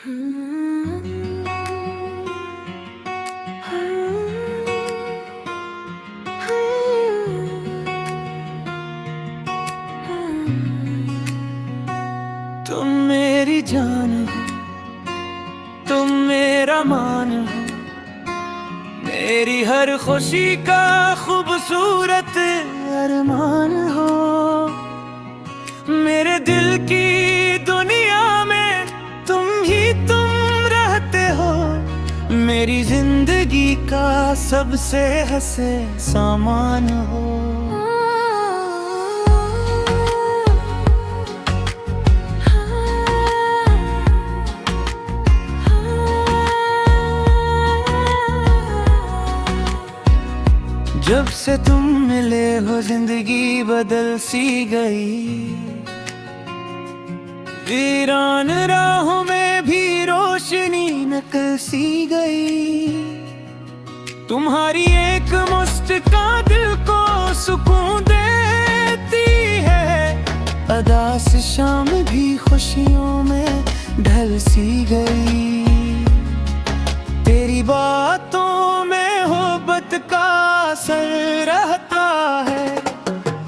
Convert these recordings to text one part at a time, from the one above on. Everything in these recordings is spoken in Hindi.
तुम मेरी जान हो, तुम मेरा मान हो, मेरी हर खुशी का खूबसूरत अरमान हो। मेरे दिल की दुनिया में तुम रहते हो, मेरी जिंदगी का सबसे हंसे सामान हो। जब से तुम मिले हो जिंदगी बदल सी गई, वीरान राहों में भी रोशनी निकल सी गई। तुम्हारी एक मुस्कान दिल को सुकून देती है, अदा से शाम भी खुशियों में ढल सी गई। तेरी बातों में मोहब्बत का असर रहता है,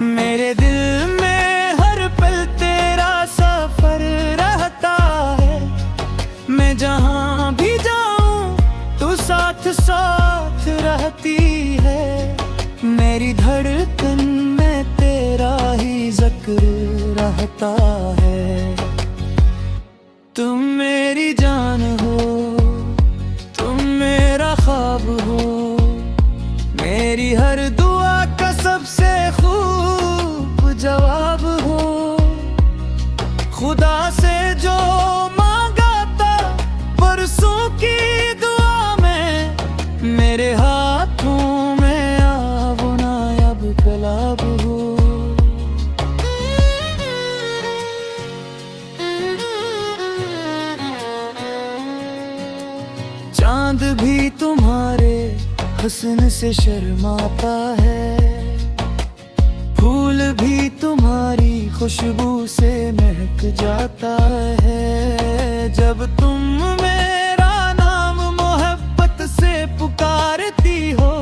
मेरे दिल में हर पल तेरा सफर रहता है। मैं जहाँ भी जाऊँ तू साथ साथ रहती है, मेरी धड़कन में तेरा ही जिक्र रहता है। तुम मेरी जान हो, तुम मेरा ख्वाब हो, मेरी हर दुआ का सबसे खूब जवाब हो। खुदा से जो मांगा था परसों की दुआ में, मेरे हाथों में अब नायाब कलाब हो। चांद भी तुम्हारे हुस्न से शर्माता है, फूल भी तुम्हारी खुशबू से महक जाता है। जब तुम मेरा नाम मोहब्बत से पुकारती हो,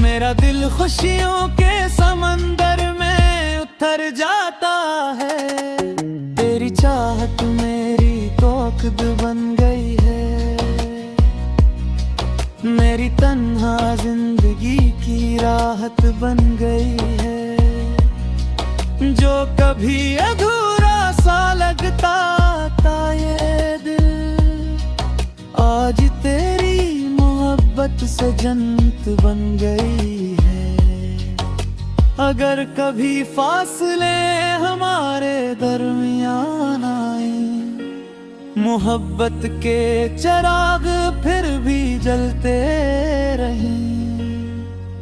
मेरा दिल खुशियों के समंदर में उतर जाता है। तेरी चाहत मेरी तौक़ीद बन गई है, मेरी तन्हा जिंदगी की राहत बन गई है। जो कभी अधूरा सा लगता था ये दिल, आज तेरी मोहब्बत से जन्नत बन गई है। अगर कभी फासले हमारे दरमियान आए, मोहब्बत के चिराग फिर भी जलते रहें।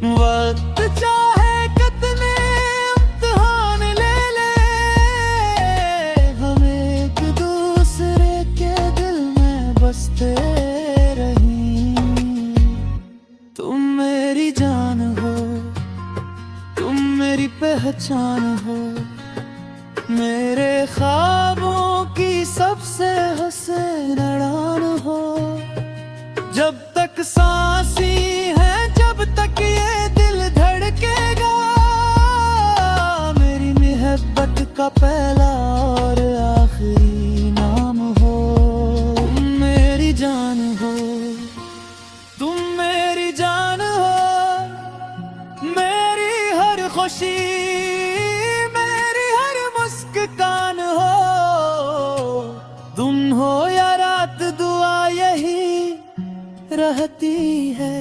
वक्त चाहे कितने इम्तिहान ले ले, हम एक दूसरे के दिल में बसते रहें। तुम मेरी जान हो, तुम मेरी पहचान हो, मेरे ख्वाबों की सबसे हसीन उड़ान हो। जब तक सांसी है, जब तक ये दिल धड़केगा, मेरी मोहब्बत का पहला और आखिरी नाम हो। तुम मेरी जान हो, तुम मेरी जान हो, मेरी हर खुशी कान हो। दिन हो या रात दुआ यही रहती है,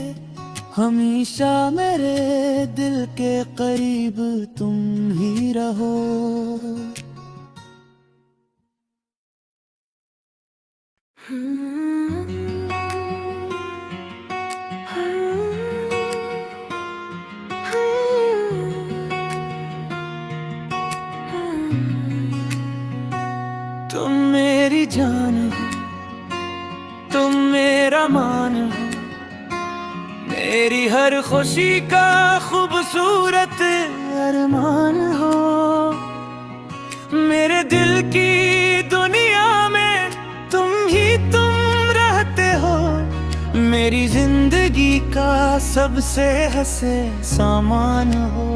हमेशा मेरे दिल के करीब तुम ही रहो। तुम मेरी जान हो, तुम मेरा मान हो, मेरी हर खुशी का खूबसूरत अरमान हो। मेरे दिल की दुनिया में तुम ही मेरी जिंदगी का सबसे हंसे सामान हो।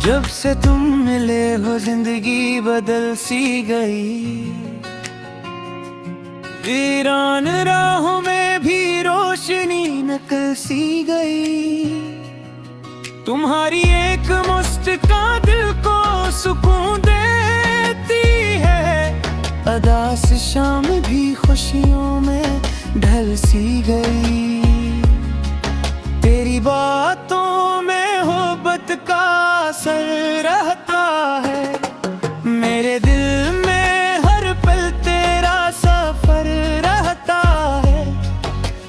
जब से तुम मिले हो जिंदगी बदल सी गई, वीरान राहों में भी रोशनी नकल सी गई। तुम्हारी एक मुस्कान दिल को सुकून देती है, अदा से शाम भी खुशियों में ढल सी गई। तेरी बातों में मोहब्बत का असर रहता है, मेरे दिल में हर पल तेरा सफर रहता है।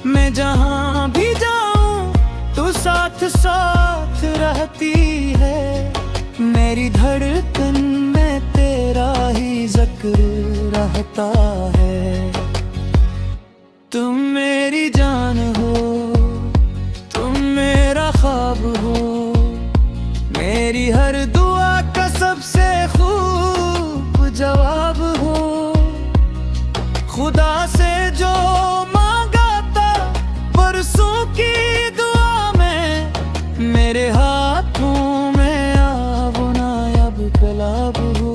मैं जहाँ भी जाऊँ तू साथ साथ रहती है, मेरी धड़कन में तेरा ही जिक्र रहता है। तुम मेरी जान हो, तुम मेरा ख्वाब हो, मेरी हर दुआ का सबसे खूब जवाब हो। खुदा से जो मांगा था परसों की दुआ में, मेरे हाथों में अब नायाब गुलाब हो।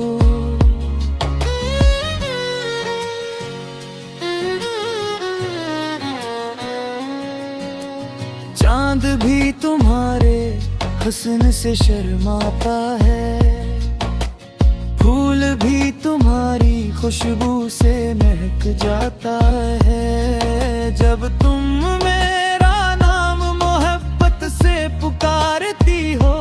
चांद भी तुम्हारे हुस्न से शर्माता है, फूल भी तुम्हारी खुशबू से महक जाता है। जब तुम मेरा नाम मोहब्बत से पुकारती हो,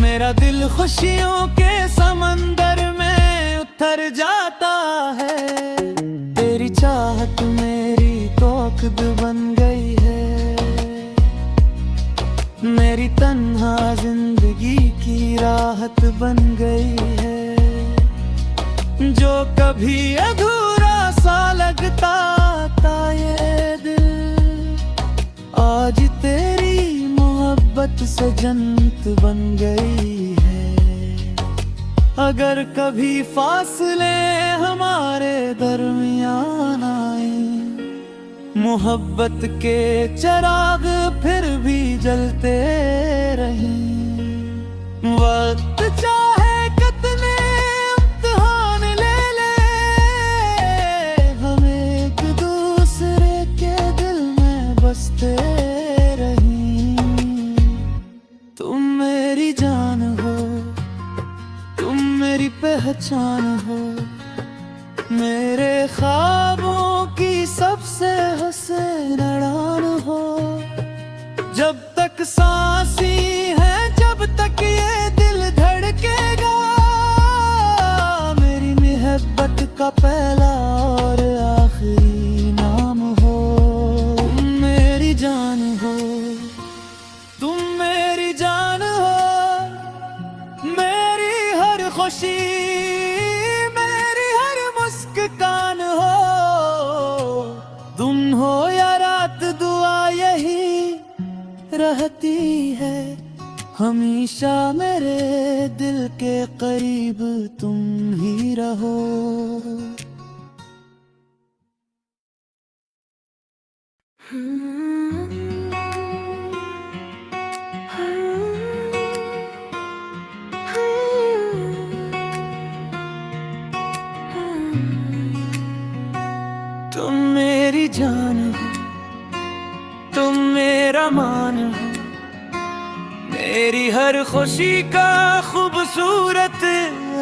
मेरा दिल खुशियों के समंदर में उतर जाता है। तेरी चाहत मेरी तौक़ीद बन गई है, मेरी तन्हा जिंदगी की राहत बन गई है। जो कभी अधूरा सा लगता था ये दिल, आज तेरी मोहब्बत से जन्नत बन गई है। अगर कभी फासले हमारे दरमियान आए, मोहब्बत के चिराग फिर भी जलते रहें। वक्त चाहे कितने इम्तिहान ले ले, हम एक दूसरे के दिल में बसते रहें। तुम मेरी जान हो, तुम मेरी पहचान हो, मेरे ख्वाबों की सबसे हसीन उड़ान हो। जब तक सांसी है, जब तक ये दिल धड़केगा, मेरी मोहब्बत का पहला और आखिरी नाम हो। मेरी जान हो, तुम मेरी जान हो, मेरी हर खुशी कान हो। तुम हो या रात दुआ यही रहती है, हमेशा मेरे दिल के करीब तुम ही रहो। तुम मेरी जान हो, तुम मेरा मान हो, मेरी हर खुशी का खूबसूरत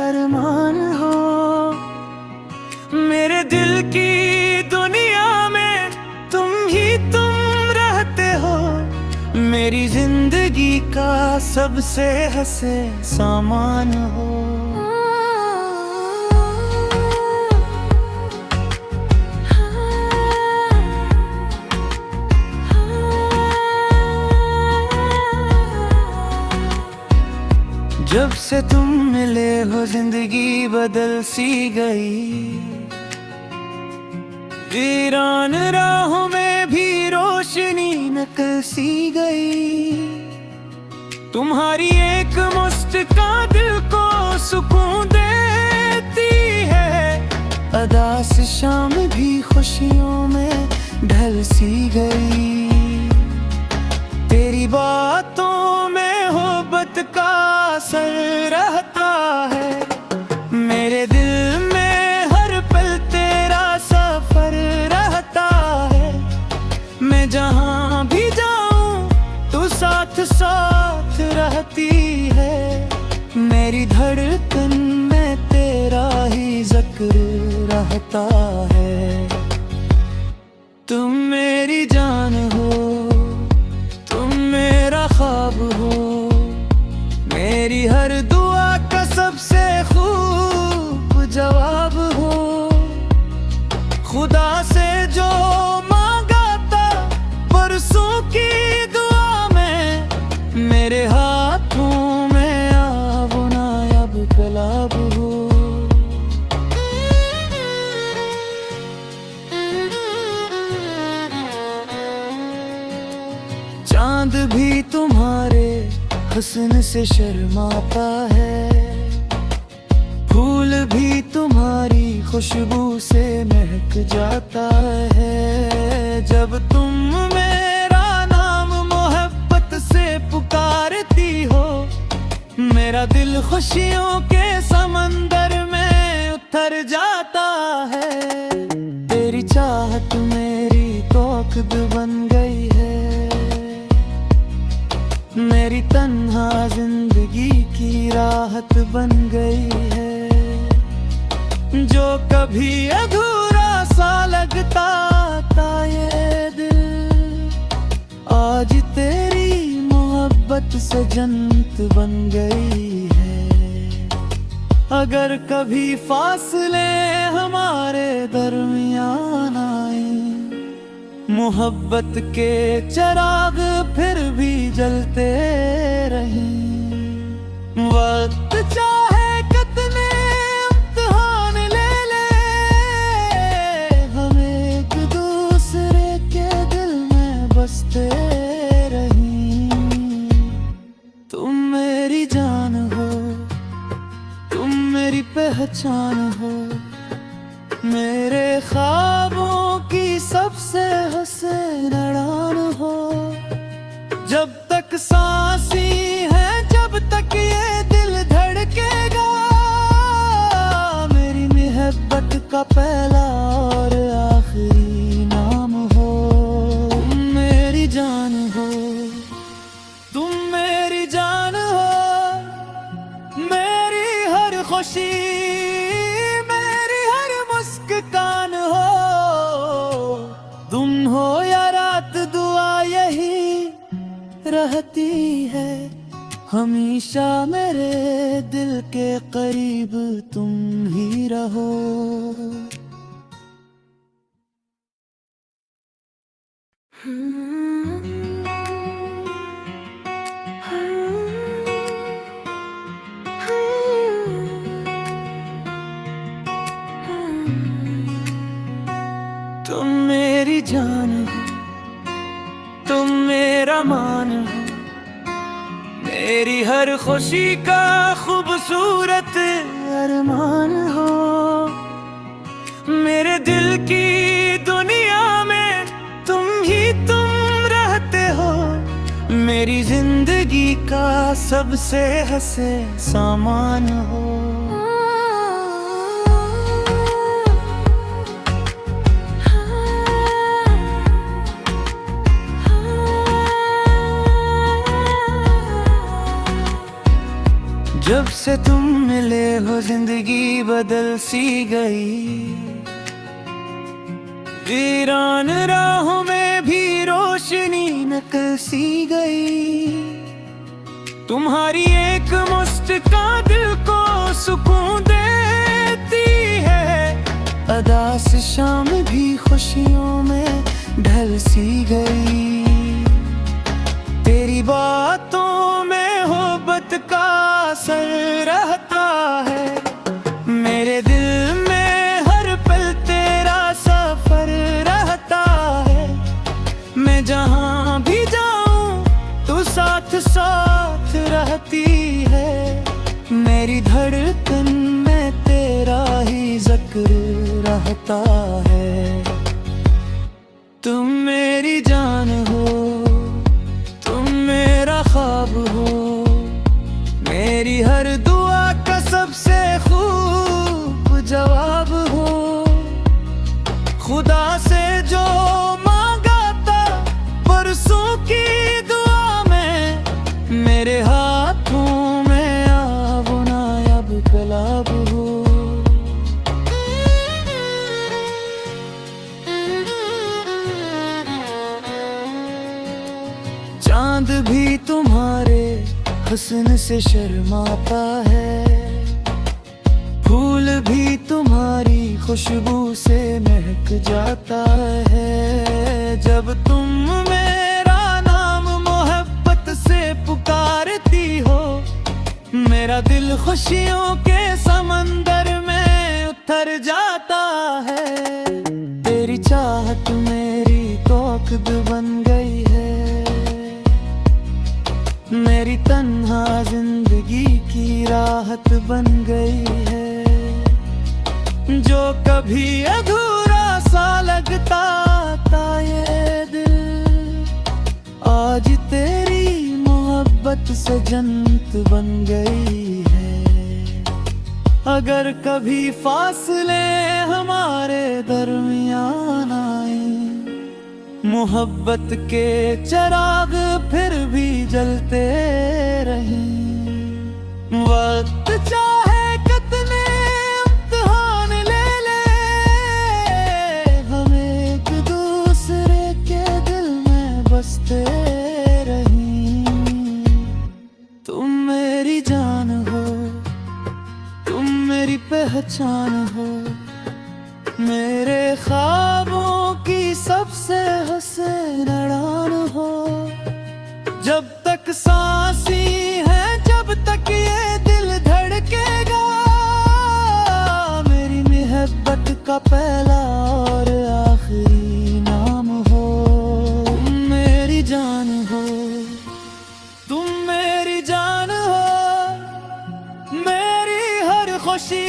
अरमान हो। मेरे दिल की दुनिया में तुम ही तुम रहते हो, मेरी जिंदगी का सबसे हंसे सामान हो। जब से तुम मिले हो जिंदगी बदल सी गई, वीरान राहों में भी रोशनी नकल सी गई। तुम्हारी एक मुस्कान दिल को सुकून देती है। अदा से शाम भी खुशियों में ढल सी गई। तेरी बातों में मोहब्बत का असर रहता है। मेरे दिल में हर पल तेरा सफर रहता है। मैं जहाँ भी जाऊँ तू साथ साथ रहती है। मेरी धड़कन में तेरा ही जिक्र रहता है। तुम मेरी जान हो, तुम मेरा ख्वाब हो, मेरी हर दुआ का सबसे खूब जवाब हो। खुदा से जो मांगा था परसों की दुआ में, मेरे हाथों में अब नायाब कलाब हो। चांद भी तुम्हारे हुस्न से शर्माता है। फूल भी तुम्हारी खुशबू से महक जाता है। जब तुम मेरा नाम मोहब्बत से पुकारती हो, मेरा दिल खुशियों के समंदर में उतर जाता है। तेरी चाहत मेरी तौक़ीद बन गई है। मेरी तन्हा जिंदगी की राहत बन गई है। जो कभी अधूरा सा लगता था ये दिल, आज तेरी मोहब्बत से जन्नत बन गई है। अगर कभी फासले हमारे दरमियान आए, मोहब्बत के चिराग फिर भी जलते रहें। वक्त चाहे कितने इम्तिहान ले ले, हम एक दूसरे के दिल में बसते रहें। तुम मेरी जान हो, तुम मेरी पहचान हो, मेरे ख्वाबों की सबसे हसीन उड़ान हो। जब तक सांसी है, जब तक ये दिल धड़केगा, मेरी मोहब्बत का पहला और आखिरी नाम हो। तुम मेरी जान हो, तुम मेरी जान हो, मेरी हर खुशी, मेरी हर मुस्कान हो। दिन हो या रात दुआ यही रहती है। हमेशा मेरे दिल के करीब तुम ही रहो। तुम मेरी जान हो, तुम मेरा मान हो, मेरी हर खुशी का खूबसूरत अरमान हो। मेरे दिल की दुनिया में तुम ही तुम रहते हो। मेरी जिंदगी का सबसे हंसे सामान हो। जब से तुम मिले हो जिंदगी बदल सी गई। वीरान राहों में भी रोशनी निकल सी गई। तुम्हारी एक मुस्कान दिल को सुकून देती है। अदा से शाम भी खुशियों में ढल सी गई। तेरी बातों में मोहब्बत का असर रहता है। मेरे दिल में हर पल तेरा सफर रहता है। मैं जहाँ भी जाऊँ तू साथ साथ रहती है। मेरी धड़कन में तेरा ही जिक्र रहता है। तुम मेरी जान हो, तुम मेरा ख्वाब हो, मेरी हर दुआ का सबसे खूब जवाब हो। खुदा से जो मांगा था परसों की दुआ में, मेरे हाथों में अब नायाब गुलाब हो। चांद भी तुम्हारे हुस्न से शर्माता है, फूल भी तुम्हारी खुशबू से महक जाता है। जब तुम मेरा नाम मोहब्बत से पुकारती हो, मेरा दिल खुशियों के समंदर में उतर जाता है। तेरी चाहत मेरी तौक़द बन गई है, मेरी तन्हा जिंदगी की राहत बन गई है। जो कभी अधूरा सा लगता था ये दिल, आज तेरी मोहब्बत से जन्नत बन गई है। अगर कभी फासले हमारे दरमियान आए, मोहब्बत के चिराग फिर भी जलते रहें। वक्त चाहे कितने इम्तिहान ले ले, हम एक दूसरे के दिल में बसते रहें। तुम मेरी जान हो, तुम मेरी पहचान हो, मेरे ख्वाबों की सबसे हसीन उड़ान हो। जब तक सांसी है, जब तक ये दिल धड़केगा, मेरी मोहब्बत का पहला और आखिरी नाम हो। तुम मेरी जान हो, तुम मेरी जान हो, मेरी हर खुशी,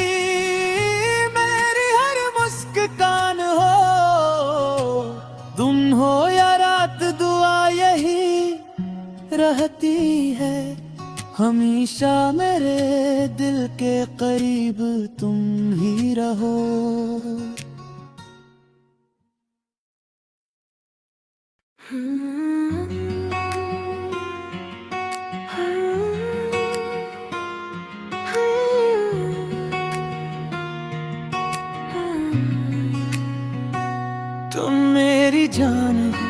कान हो। तुम हो या रात, दुआ यही रहती है हमेशा। मेरे दिल के करीब तुम ही रहो। तुम मेरी जान हो,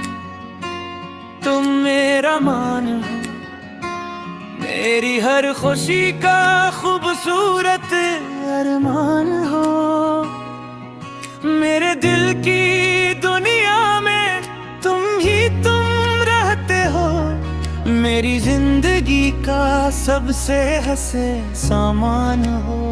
तुम मेरा मान हो, मेरी हर खुशी का खूबसूरत अरमान हो। मेरे दिल की दुनिया में तुम रहते हो, मेरी जिंदगी का सबसे हंसे सामान हो।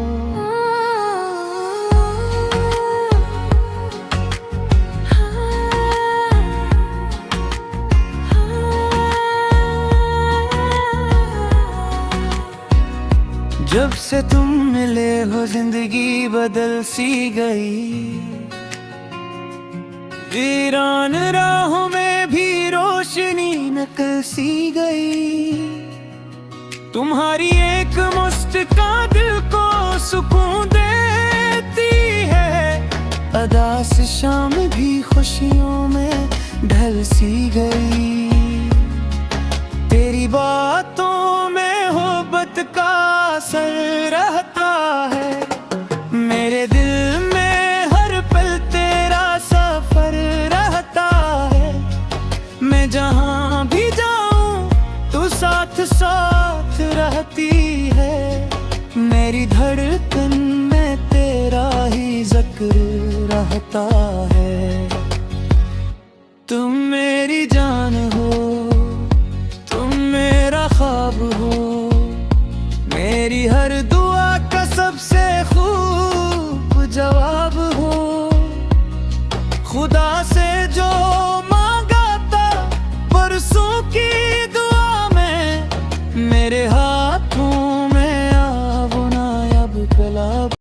जब से तुम मिले हो जिंदगी बदल सी गई, वीरान राहों में भी रोशनी नकल सी गई। तुम्हारी एक मुस्कान दिल को सुकून देती है, अदा से शाम भी खुशियों में ढल सी गई। तेरी बातों में मोहब्बत का असर रहता है, मेरे दिल में हर पल तेरा सफर रहता है। मैं जहाँ भी जाऊँ तू साथ साथ रहती है, मेरी धड़कन में तेरा ही जिक्र रहता है। तुम मेरी जान हो, तुम मेरा ख्वाब हो, मेरी हर दुआ का सबसे खूब जवाब हो। खुदा से जो मांगा था परसों की दुआ में, मेरे हाथ